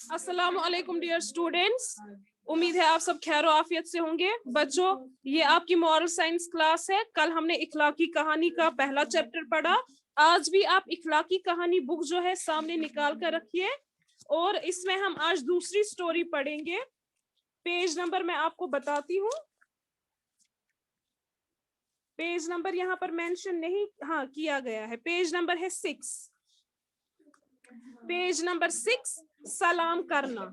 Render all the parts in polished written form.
अस्सलाम वालेकुम dear students, उम्मीद है आप सब खैर आफियत से होंगे। बच्चों, ये आपकी मॉरल साइंस क्लास है। कल हमने इखलाकी कहानी का पहला चैप्टर पढ़ा। आज भी आप इखलाकी कहानी बुक जो है सामने निकाल कर रखिए और इसमें हम आज दूसरी स्टोरी पढ़ेंगे। पेज नंबर मैं आपको बताती हूँ। पेज नंबर यहाँ पर मेंशन नहीं किया गया है। पेज नंबर है 6। पेज नंबर 6, सलाम करना।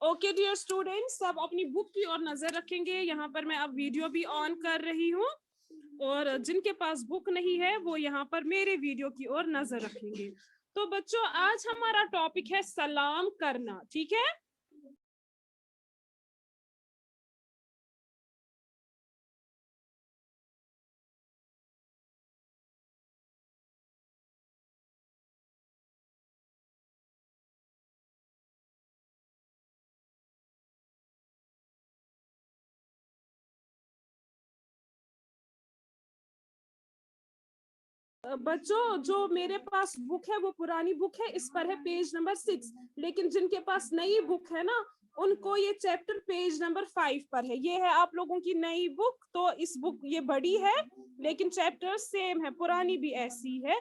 ओके डियर स्टूडेंट्स, सब अपनी बुक की ओर नजर रखेंगे। यहाँ पर मैं अब वीडियो भी ऑन कर रही हूँ और जिनके पास बुक नहीं है वो यहाँ पर मेरे वीडियो की ओर नजर रखेंगे। तो बच्चों, आज हमारा टॉपिक है सलाम करना। ठीक है। बच्चों, जो मेरे पास बुक है वो पुरानी बुक है, इस पर है पेज नंबर 6। लेकिन जिनके पास नई बुक है ना, उनको ये चैप्टर पेज नंबर 5 पर है। ये है आप लोगों की नई बुक। तो इस बुक ये बड़ी है लेकिन चैप्टर सेम है, पुरानी भी ऐसी है।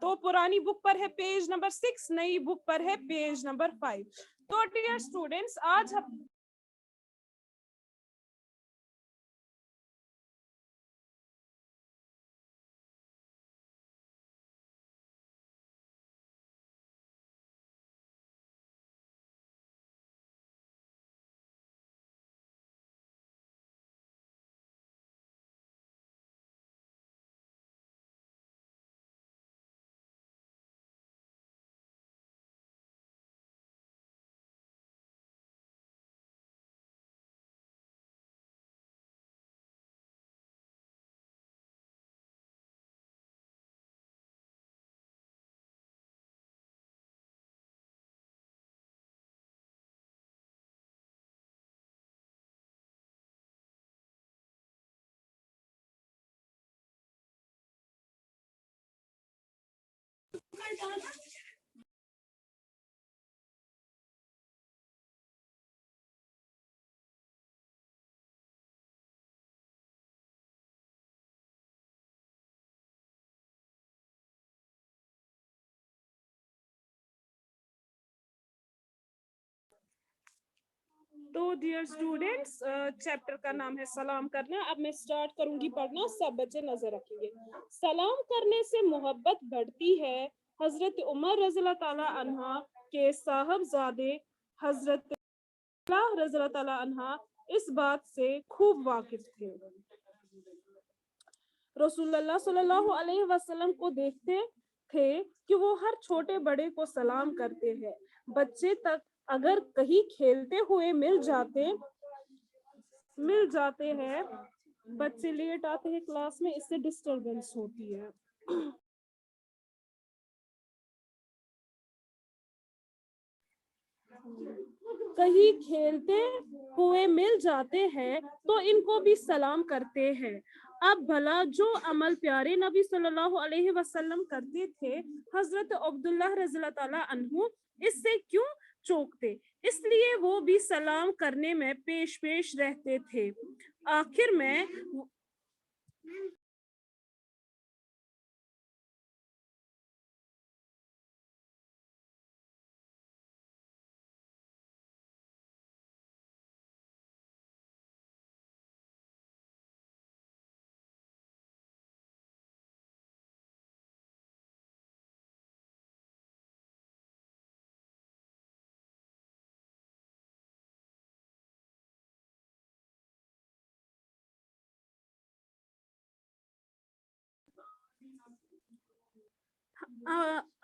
तो पुरानी बुक पर है पेज नंबर 6, नई बुक पर है पेज नंबर 5। तो डियर स्टूडेंट्स, आज हम तो डियर स्टूडेंट्स, चैप्टर का नाम है सलाम करना। अब मैं स्टार्ट करूंगी पढ़ना, सब बच्चे नजर रखेंगे। सलाम करने से मोहब्बत बढ़ती है। हजरत उमर रज़ियल्लाहु ताला अन्हा के साहबजादे हजरत रज़ियल्लाहु ताला अन्हा इस बात से खूब वाकिफ थे। रसूलुल्लाह सल्लल्लाहु अलैहि वसल्लम को देखते थे कि वो हर छोटे बड़े को सलाम करते हैं। बच्चे तक अगर कहीं खेलते हुए मिल जाते हैं, बच्चे लेट आते हैं क्लास में, इससे डिस्टरबेंस होती है। कहीं खेलते हुए मिल जाते हैं तो इनको भी सलाम करते हैं। अब भला जो अमल प्यारे नबी सल्लल्लाहु अलैहि वसल्लम करते थे, हजरत अब्दुल्लाह रज़ियल्लाहु ताला अन्हु इससे क्यों चौंकते? इसलिए वो भी सलाम करने में पेश रहते थे। आखिर में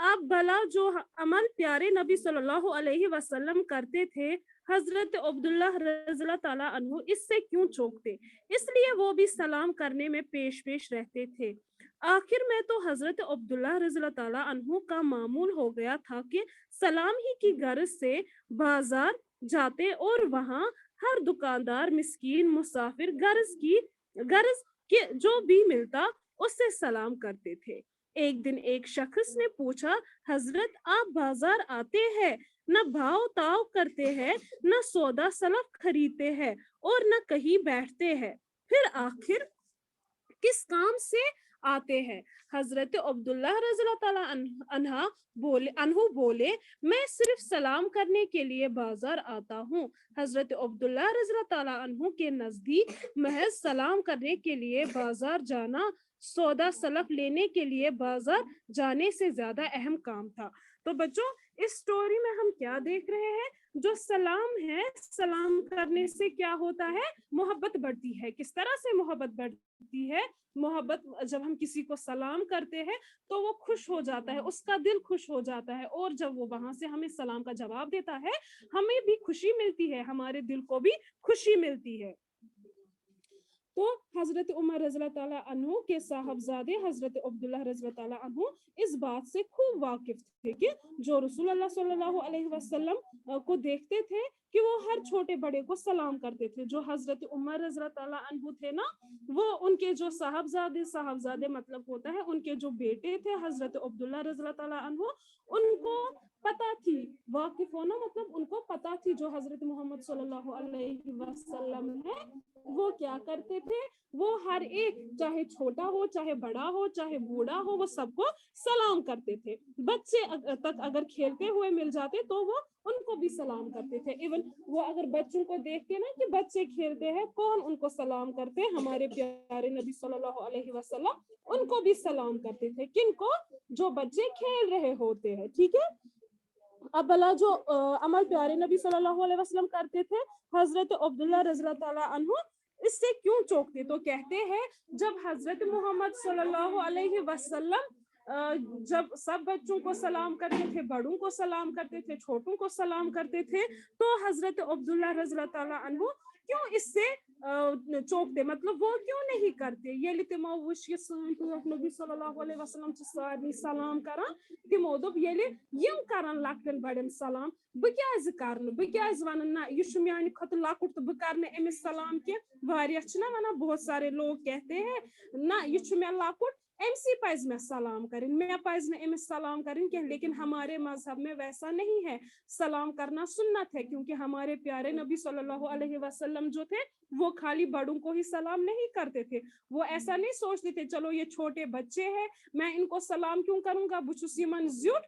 अब भला जो अमल प्यारे नबी सल्लल्लाहु अलैहि वसल्लम करते थे, हजरत अब्दुल्लाह रज़ियल्लाहु ताला अन्हु इससे क्यों चौंकते? इसलिए वो भी सलाम करने में पेश रहते थे। आखिर में तो हजरत अब्दुल्लाह रज़ियल्लाहु ताला अन्हु का मामूल हो गया था कि सलाम ही की गर्ज से बाजार जाते और वहां हर दुकानदार, मिस्कीन, मुसाफिर गर्ज के जो भी मिलता उससे सलाम करते थे। एक दिन एक शख्स ने पूछा, हजरत आप बाजार आते हैं, न भाव ताव करते हैं, न सौदा सलफ खरीदते हैं और न कहीं बैठते हैं, फिर आखिर किस काम से आते हैं? हजरत अब्दुल्लाह रज़ियल्लाहु ताला अन्हु बोले, मैं सिर्फ सलाम करने के लिए बाजार आता हूँ। हजरत अब्दुल्लाह रज़ियल्लाहु ताला अन्हु के नजदीक महज सलाम करने के लिए बाजार जाना सौदा सलफ लेने के लिए बाजार जाने से ज्यादा अहम काम था। तो बच्चों, इस स्टोरी में हम क्या देख रहे हैं? जो सलाम है, सलाम करने से क्या होता है? मोहब्बत बढ़ती है। किस तरह से मोहब्बत बढ़ती है? मोहब्बत, जब हम किसी को सलाम करते हैं तो वो खुश हो जाता है, उसका दिल खुश हो जाता है, और जब वो वहां से हमें सलाम का जवाब देता है, हमें भी खुशी मिलती है, हमारे दिल को भी खुशी मिलती है। तो हजरत उमर रज़ियल्लाहु ताला अन्हु के साहबजादे हजरत अब्दुल्लाह रज़ियल्लाहु ताला अन्हु इस बात से खूब वाकिफ थे कि जो रसूलुल्लाह सल्लल्लाहु अलैहि वसल्लम को देखते थे कि वो हर छोटे बड़े को सलाम करते थे। जो हजरत उमर रज़ियल्लाहु ताला अन्हु थे ना, वो उनके जो साहबजादे मतलब होता है उनके जो बेटे थे हजरत अब्दुल्लाह रज़ियल्लाहु ताला अन्हु, उनको पता थी, वाकिफ होना मतलब उनको पता थी जो हजरत मोहम्मद सल्लल्लाहु अलैहि वसल्लम है वो क्या करते थे। वो हर एक, चाहे छोटा हो, चाहे बड़ा हो, चाहे बूढ़ा हो, वो सबको सलाम करते थे। बच्चे तक अगर खेलते हुए मिल जाते तो वो उनको भी सलाम करते थे। इवन वो अगर बच्चों को देखते ना कि बच्चे खेलते हैं, कौन उनको सलाम करते? हमारे प्यारे नबी सल्लल्लाहु अलैहि वसल्लम उनको भी सलाम करते थे। किनको? जो बच्चे खेल रहे होते हैं। ठीक है। अब भला जो अमल प्यारे नबी सल्लल्लाहु अलैहि वसल्लम करते थे, हजरत अब्दुल्लाह रज़ियल्लाहु ताला अन्हु इससे क्यों चौंकते? तो कहते हैं, जब हजरत मोहम्मद सल्लल्लाहु अलैहि वसल्लम जब सब बच्चों को सलाम करते थे, बड़ों को सलाम करते थे, छोटों को सलाम करते थे, तो हजरत अब्दुल्लाह रज़ियल्लाहु ताला अन्हु क्यों इससे चौंकते? मतलब वो क्यों नहीं करते? ये लितिमो वुश ये नबी सल्लल्लाहु अलैहि वसल्लम च सारनी सलाम करन, तिमो दोप येले यम करन लक्टन बड़न सलाम, बह क्याज करन, बह क्याज वनन ना ये छु म्यान खत लकुट तो बह करन एमिस सलाम के? वारिया छ ना वना, बहुत सारे लोग कहते हैं ना ये छु मैं लकुट, एमसी पज में सलाम करें, मैं पज ने एमिस सलाम करें क्या? लेकिन हमारे मजहब में वैसा नहीं है। सलाम करना सुन्नत है, क्योंकि हमारे प्यारे नबी सल्लल्लाहु अलैहि वसल्लम जो थे वो खाली बड़ों को ही सलाम नहीं करते थे। वो ऐसा नहीं सोचते थे चलो ये छोटे बच्चे हैं, मैं इनको सलाम क्यों करूंगा, बुछुस यमन ज़्युट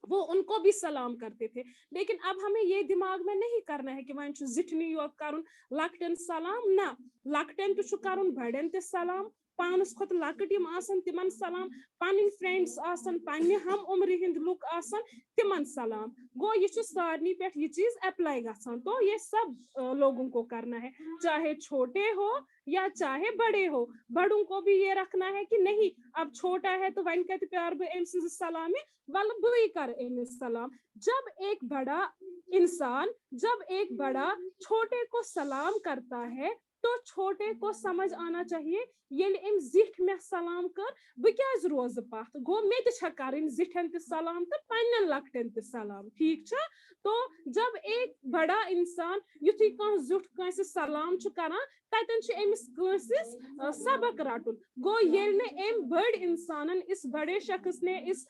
वो उनको भी सलाम करते थे। लेकिन अब हमें ये दिमाग में नहीं करना है कि वह जिठनी योत करन लकटन सलाम, ना, लकटन तो करन बड़न ते सलाम, पानस खुद लकट यम आसन तिमन सलाम, पन फ्रेंड्स आसन पन्ने हम उम्र हिंद लुक आसन तिमन सलाम। गो ये सारनी पे ये चीज अप्लाई गसान। तो ये सब लोगों को करना है, चाहे छोटे हो या चाहे बड़े हो। बड़ों को भी ये रखना है कि नहीं अब छोटा है तो वन कत प्यार बह सलामी वल बुई कर सलाम। जब एक बड़ा इंसान, जब एक बड़ा छोटे को सलाम करता है तो छोटे को समझ आना चाहिए येल एम जिठ में सलाम कर बह क्या रोज पथ, गो मे कर जिठन त सलाम तो पन्न लकटन त सलाम। ठीक है? तो जब एक बड़ा इंसान युथी कह जुठ कंस सलाम करान ततन अमिस कंसिस सबक रटुन। गो येल ने एम बड़ इंसान इस बड़े शख्स ने इस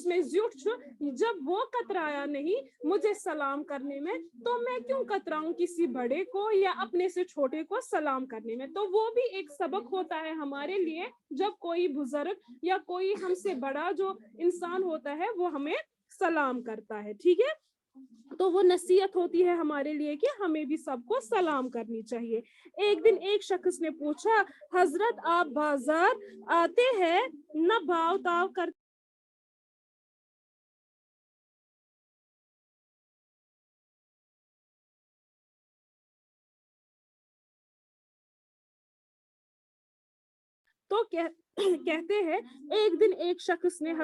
में जुट जब वो कतराया नहीं मुझे सलाम करने में, तो मैं क्यों कतराऊं किसी बड़े को या अपने से छोटे को सलाम करने में। तो वो भी एक सबक होता है हमारे लिए, जब कोई बुजुर्ग या कोई हमसे बड़ा जो इंसान होता है वो हमें सलाम करता है। ठीक है? तो वो नसीहत होती है हमारे लिए कि हमें भी सबको सलाम करनी चाहिए। एक दिन एक शख्स ने पूछा, हजरत आप बाजार आते हैं न भाव ताव करते? तो कहते हैं एक दिन एक शख्स ने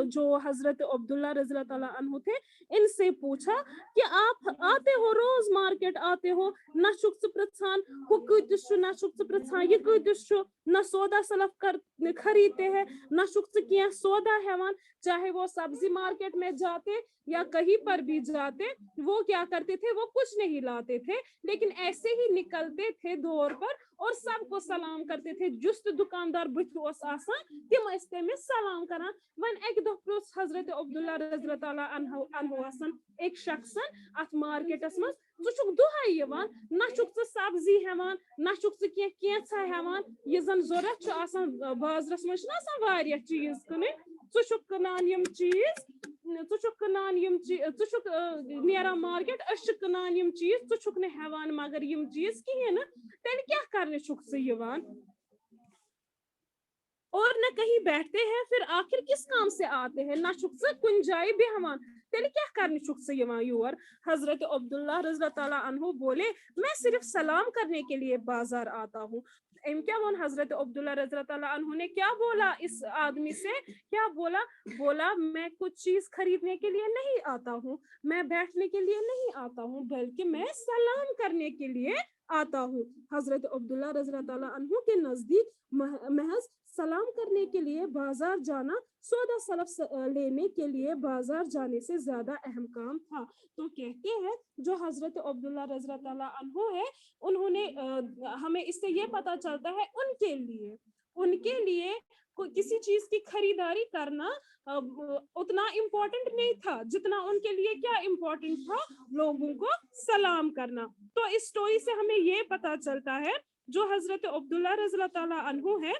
जो हजरत अब्दुल्ला रज़ी अल्लाह ताला अन्हु थे, इनसे पूछा कि आप आते हो रोज मार्केट आते हो, न शुक्स प्रथान हु कतिस न शुक्स प्रथान ये कतिस न सौदा सलफ कर खरीदते हैं न शुक्स किया सौदा हेवान। चाहे वो सब्जी मार्केट में जाते या कहीं पर भी जाते, वो क्या करते थे, वो कुछ नहीं लाते थे, लेकिन ऐसे ही निकलते थे दौर पर और सबको सलाम करते थे। जुस्त दुकानदार बुथ आसान तिम तमिस सलाम करान। वन एक दो प्रोस हजरत अब्दुल्ला रज़ी अल्लाह ताला अन्हु आसन एक शख्सन अत मार्केटस मज छु दुहाई यवान न छु सब्जी हेवान न छु केंचा हेवान ये जन जरूरत छु आसान बाजारस मज न आसान वारिया चीज कने छु कनान यम चीज छु कनान यम छु नेरा मार्केट अश कनान यम चीज छु ने हेवान मगर यम चीज कहीं तेल क्या करने छु यवान और न कहीं बैठते हैं, फिर आखिर किस काम से आते हैं, ना शुक्स कुंजाई भी हमान तेल क्या करने शुक्स योर। हजरत अब्दुल्ला रज़ी ताला अन्हु बोले, मैं सिर्फ सलाम करने के लिए बाजार आता हूँ। क्या बोल हजरत अब्दुल्ला रज़ी ताला अन्हु ने क्या बोला इस आदमी से, क्या बोला, बोला मैं कुछ चीज खरीदने के लिए नहीं आता हूँ, मैं बैठने के लिए नहीं आता हूँ, बल्कि मैं सलाम करने के लिए आता हूँ। हजरत अब्दुल्ला रज़ी ताला अन्हु के नजदीक महज सलाम करने के लिए बाजार जाना सौदा सलफ लेने के लिए बाजार जाने से ज्यादा अहम काम था। तो कहते हैं जो हजरत अब्दुल्ला रज़ी ताला अन्हु है, उन्होंने हमें इससे ये पता चलता है उनके लिए किसी चीज की खरीदारी करना उतना इम्पोर्टेंट नहीं था जितना उनके लिए क्या इम्पोर्टेंट था, लोगों को सलाम करना। तो इस स्टोरी से हमें ये पता चलता है जो हजरत अब्दुल्ला रज़ी ताला अन्हु है,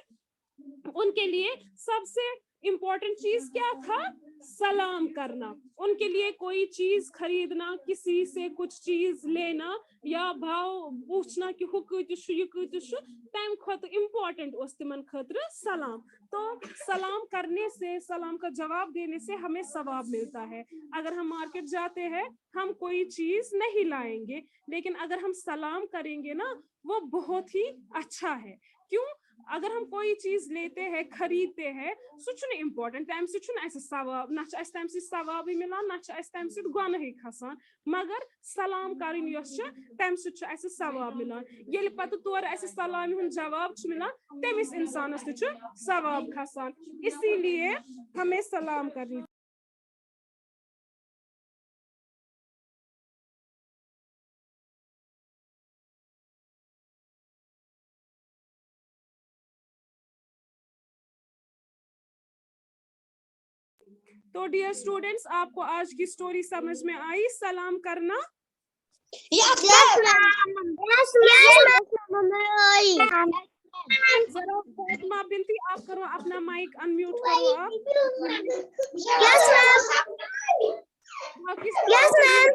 उनके लिए सबसे इम्पोर्टेंट चीज क्या था, सलाम करना। उनके लिए कोई चीज खरीदना, किसी से कुछ चीज लेना या भाव पूछना कि हु कतिस ये कतिस तम खुद इम्पोर्टेंट तिमन खतर सलाम। तो सलाम करने से, सलाम का जवाब देने से हमें सवाब मिलता है। अगर हम मार्केट जाते हैं, हम कोई चीज नहीं लाएंगे, लेकिन अगर हम सलाम करेंगे ना, वो बहुत ही अच्छा है। क्यों? अगर हम कोई चीज लेते हैं, खरीदते हैं, सह इम्पोर्टेंट, तम सवाब ना तम सवाब मिलान ना तम गुनाह खसान, मगर सलाम कर तम सवाब मिलान। ये पत तौर सलाम हुंद जवाब मिलान तमिस इंसानस सवाब खसान। इसीलिए हमें सलाम करनी। तो डियर स्टूडेंट्स, आपको आज की स्टोरी समझ में आई सलाम करना? Yes, ma'am. जरा फातिमा बिनती आप करो अपना माइक अनम्यूट करो आप। Yes, ma'am. Yes, ma'am.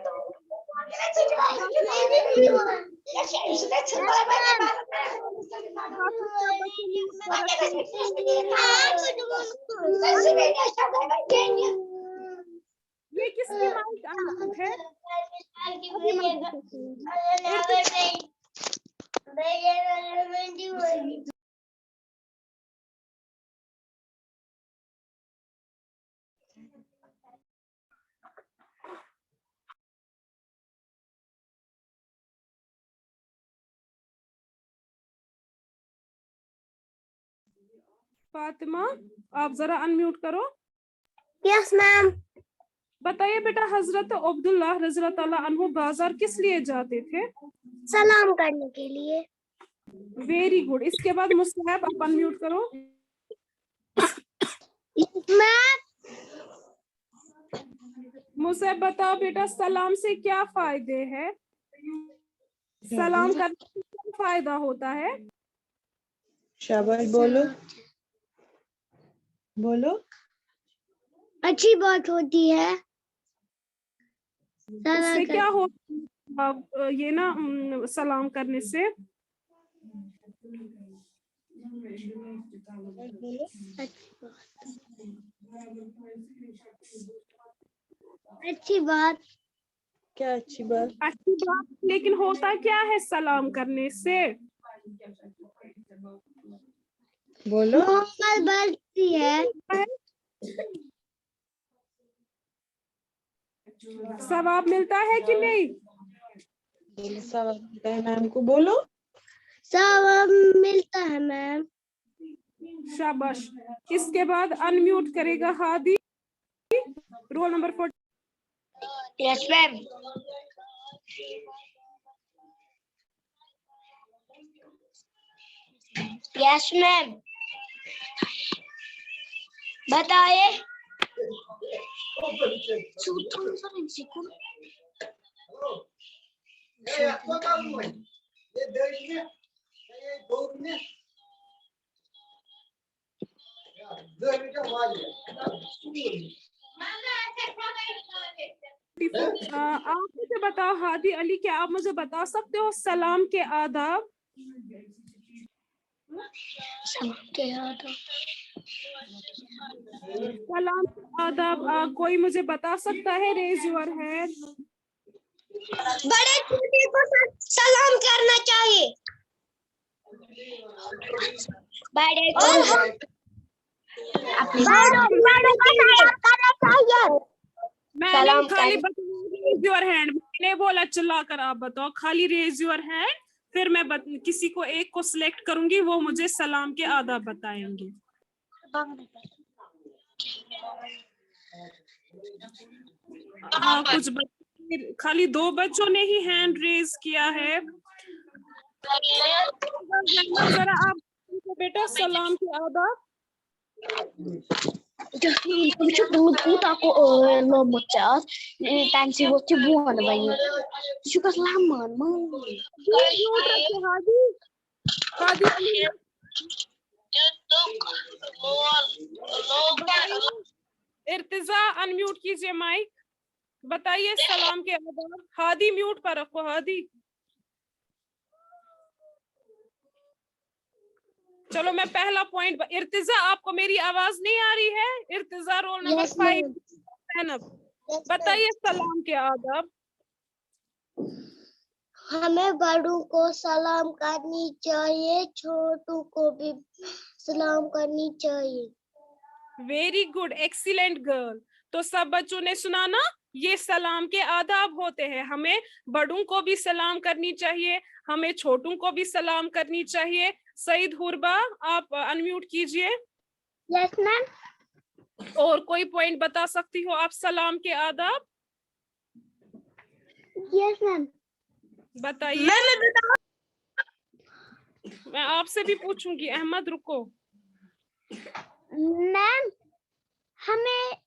ये किसकी माइक अनम्यूट है? फातिमा आप जरा अनम्यूट करो। Yes, ma'am. बताइए बेटा, हजरत अब्दुल्लाह रज़ी अल्लाह तआला अन्हु बाजार किस लिए जाते थे? सलाम करने के लिए। Very good. इसके बाद मुस्तहब आप अनम्यूट करो। मैम मुझसे बताओ बेटा, सलाम से क्या फायदे हैं? सलाम करने से क्या फायदा होता है? शाबाश, बोलो बोलो। अच्छी बात होती है। उससे क्या होता है ये ना सलाम करने से? अच्छी बात। क्या अच्छी बात? अच्छी बात, लेकिन होता क्या है सलाम करने से? बोलो। मोहम्मद बढ़ती है। सवाब मिलता है कि नहीं? बोलो, सवाब मिलता है मैम को। बोलो। सवाब मिलता है मैम। शाबाश। इसके बाद अनम्यूट करेगा Hadi, roll number 4। Yes ma'am. Yes ma'am. बताइए। आप मुझे बताओ हादी अली, क्या आप मुझे बता सकते हो सलाम के आदाब? सलाम के आदाब कोई मुझे बता सकता है? Raise your hand. बड़े छोटे को सलाम करना चाहिए। बड़े को सलाम करना चाहिए। मैंने खाली रेज योर हैंड, मैंने बोला चिल्ला कर आप बताओ, खाली रेज योर हैंड, फिर मैं किसी को एक को सिलेक्ट करूंगी, वो मुझे सलाम के आदाब बताएंगे। हाँ, कुछ खाली 2 बच्चों ने ही हैंड रेज किया है। जरा आप बेटा सलाम के आदाब। इर्तिजा अनम्यूट कीजिए माइक, बताइए सलाम के आदाब। हादी म्यूट पर रखो हादी। चलो मैं पहला पॉइंट, इर्तिजा आपको मेरी आवाज नहीं आ रही है? इर्तिजा रोल नंबर 5 बताइए सलाम के आदाब। हमें बड़ों को सलाम करनी चाहिए, छोटों को भी सलाम करनी चाहिए। Very good, excellent girl. तो सब बच्चों ने सुना ना, ये सलाम के आदाब होते हैं। हमें बड़ों को भी सलाम करनी चाहिए, हमें छोटों को भी सलाम करनी चाहिए। सईद हुरबा आप अनम्यूट कीजिए। Yes ma'am. और कोई पॉइंट बता सकती हो आप सलाम के आदाब? Yes ma'am. बताइए। मैं आपसे भी पूछूंगी। अहमद रुको। मैम हमें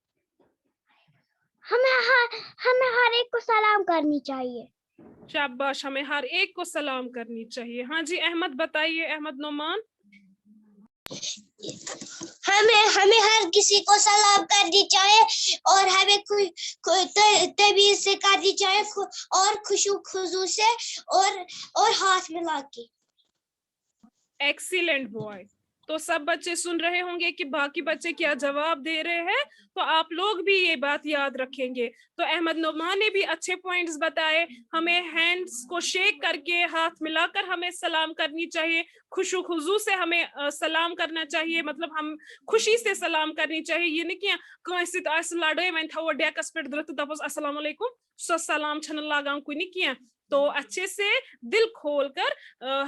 हर एक को सलाम करनी चाहिए। शाबाश, हमें हर एक को सलाम करनी चाहिए। हाँ जी अहमद बताइए, अहमद नोमान। हमें हर किसी को सलाम करनी चाहिए और हमें तमीज से करनी चाहिए और खुशू से और हाथ मिला के। Excellent boy. तो सब बच्चे सुन रहे होंगे कि बाकी बच्चे क्या जवाब दे रहे हैं, तो आप लोग भी ये बात याद रखेंगे। तो अहमद नुमान ने भी अच्छे पॉइंट्स बताए। हमें हैंड्स को शेक करके, हाथ मिलाकर हमें सलाम करनी चाहिए, खुशू खुजू से हमें सलाम करना चाहिए, मतलब हम खुशी से सलाम करनी चाहिए। ये नहीं कि कांसे तो आस लड़ाई वन थो डेकस पे द्रत दपस अस्सलाम वालेकुम सो सलाम छन लगान कुनी किया। तो अच्छे से दिल खोलकर,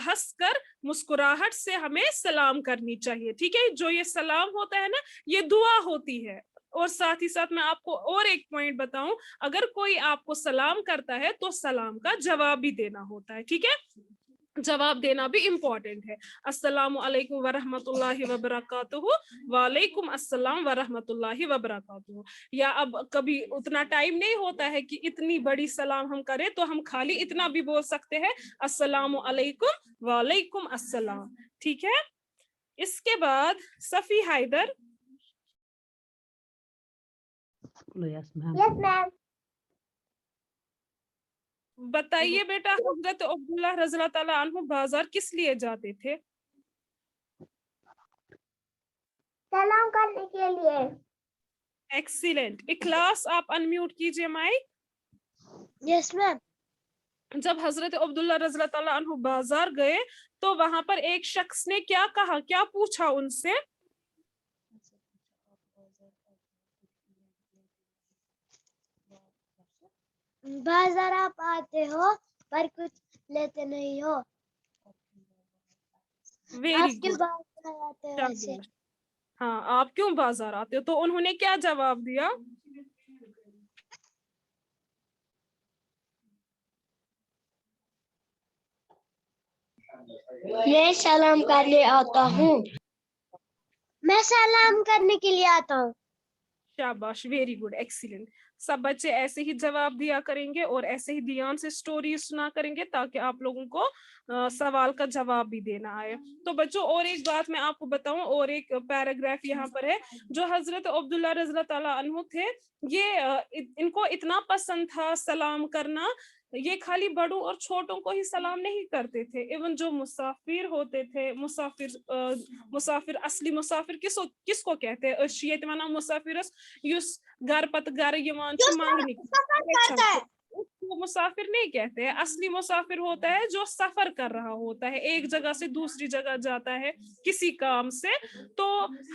हंसकर, मुस्कुराहट से हमें सलाम करनी चाहिए। ठीक है, जो ये सलाम होता है ना, ये दुआ होती है। और साथ ही साथ मैं आपको और एक पॉइंट बताऊं, अगर कोई आपको सलाम करता है तो सलाम का जवाब भी देना होता है। ठीक है, जवाब देना भी इम्पोर्टेंट है। अस्सलामु अलैकुम वरहमतुल्लाहि वबरकातुहू, वालेकुम अस्सलाम वरहमतुल्लाहि वबरकातुहू। या अब कभी उतना टाइम नहीं होता है कि इतनी बड़ी सलाम हम करें, तो हम खाली इतना भी बोल सकते हैं, अस्सलामु अलैकुम वालेकुम अस्सलाम। ठीक है, इसके बाद सफी हैदर। Yes ma'am. बताइए बेटा, हजरत अब्दुल्लाह रज़ियल्लाहु ताला अन्हु बाजार किस लिए जाते थे? सलाम करने के लिए। एक्सीलेंट। इखलास आप अनम्यूट कीजिए माइक। Yes ma'am. जब हजरत अब्दुल्लाह रज़ियल्लाहु ताला अन्हु बाजार गए तो वहां पर एक शख्स ने क्या कहा, क्या पूछा उनसे? बाजार आप आते हो पर कुछ लेते नहीं हो। वेरी क्यों गुड। बाजार आते हो ऐसे? हाँ, आप क्यों बाजार आते हो? तो उन्होंने क्या जवाब दिया? मैं सलाम करने आता हूँ। मैं सलाम करने के लिए आता हूँ। शाबाश, वेरी गुड, एक्सीलेंट। सब बच्चे ऐसे ही जवाब दिया करेंगे और ऐसे ही ध्यान से स्टोरी सुना करेंगे ताकि आप लोगों को सवाल का जवाब भी देना आए। तो बच्चों, और एक बात मैं आपको बताऊं, और एक पैराग्राफ यहाँ पर है। जो हजरत अब्दुल्लाह रज़ियल्लाहु ताला अन्हु थे, ये इनको इतना पसंद था सलाम करना, ये खाली बड़ों और छोटों को ही सलाम नहीं करते थे। इवन जो मुसाफिर होते थे, मुसाफिर असली मुसाफिर किसको कहते हैं? ये वनान मुसाफिरस युस घर पत घर यवान छु मांगने उसको मुसाफिर नहीं कहते हैं। असली मुसाफिर होता है जो सफर कर रहा होता है, एक जगह से दूसरी जगह जाता है किसी काम से। तो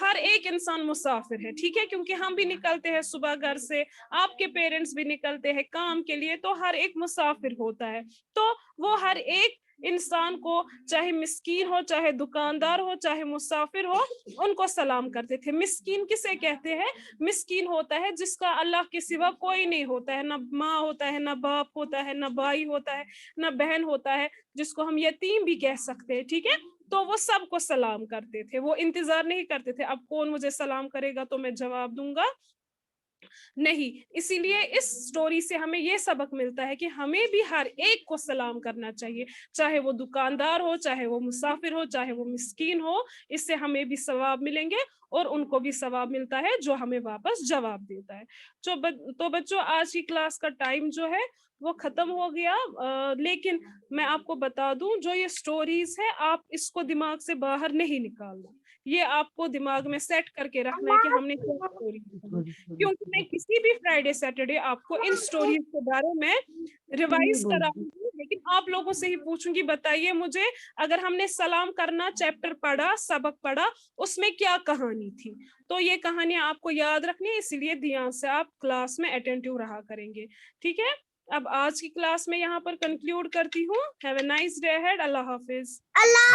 हर एक इंसान मुसाफिर है। ठीक है, क्योंकि हम भी निकलते हैं सुबह घर से, आपके पेरेंट्स भी निकलते हैं काम के लिए, तो हर एक मुसाफिर होता है। तो वो हर एक इंसान को, चाहे मिस्कीन हो, चाहे दुकानदार हो, चाहे मुसाफिर हो, उनको सलाम करते थे। मिस्कीन किसे कहते हैं? मिस्कीन होता है जिसका अल्लाह के सिवा कोई नहीं होता है, ना माँ होता है, ना बाप होता है, ना भाई होता है, ना बहन होता है, जिसको हम यतीम भी कह सकते हैं। ठीक है, तो वो सबको सलाम करते थे। वो इंतजार नहीं करते थे अब कौन मुझे सलाम करेगा तो मैं जवाब दूंगा, नहीं। इसीलिए इस स्टोरी से हमें ये सबक मिलता है कि हमें भी हर एक को सलाम करना चाहिए, चाहे वो दुकानदार हो, चाहे वो मुसाफिर हो, चाहे वो मिस्कीन हो। इससे हमें भी सवाब मिलेंगे और उनको भी सवाब मिलता है जो हमें वापस जवाब देता है। तो बच्चों, आज की क्लास का टाइम जो है वो खत्म हो गया। लेकिन मैं आपको बता दूं, जो ये स्टोरीज है आप इसको दिमाग से बाहर नहीं निकालना, ये आपको दिमाग में सेट करके रखना है कि हमने क्या स्टोरी, क्योंकि मैं किसी भी फ्राइडे सैटरडे आपको इन स्टोरीज के बारे में रिवाइज कराऊंगी। लेकिन आप लोगों से ही पूछूंगी, बताइए मुझे, अगर हमने सलाम करना चैप्टर पढ़ा, सबक पढ़ा, उसमें क्या कहानी थी? तो ये कहानियां आपको याद रखनी है, इसीलिए ध्यान से आप क्लास में अटेंटिव रहा करेंगे। ठीक है, अब आज की क्लास में यहाँ पर कंक्लूड करती हूँ। Have a nice day ahead. Allah Hafiz. Allah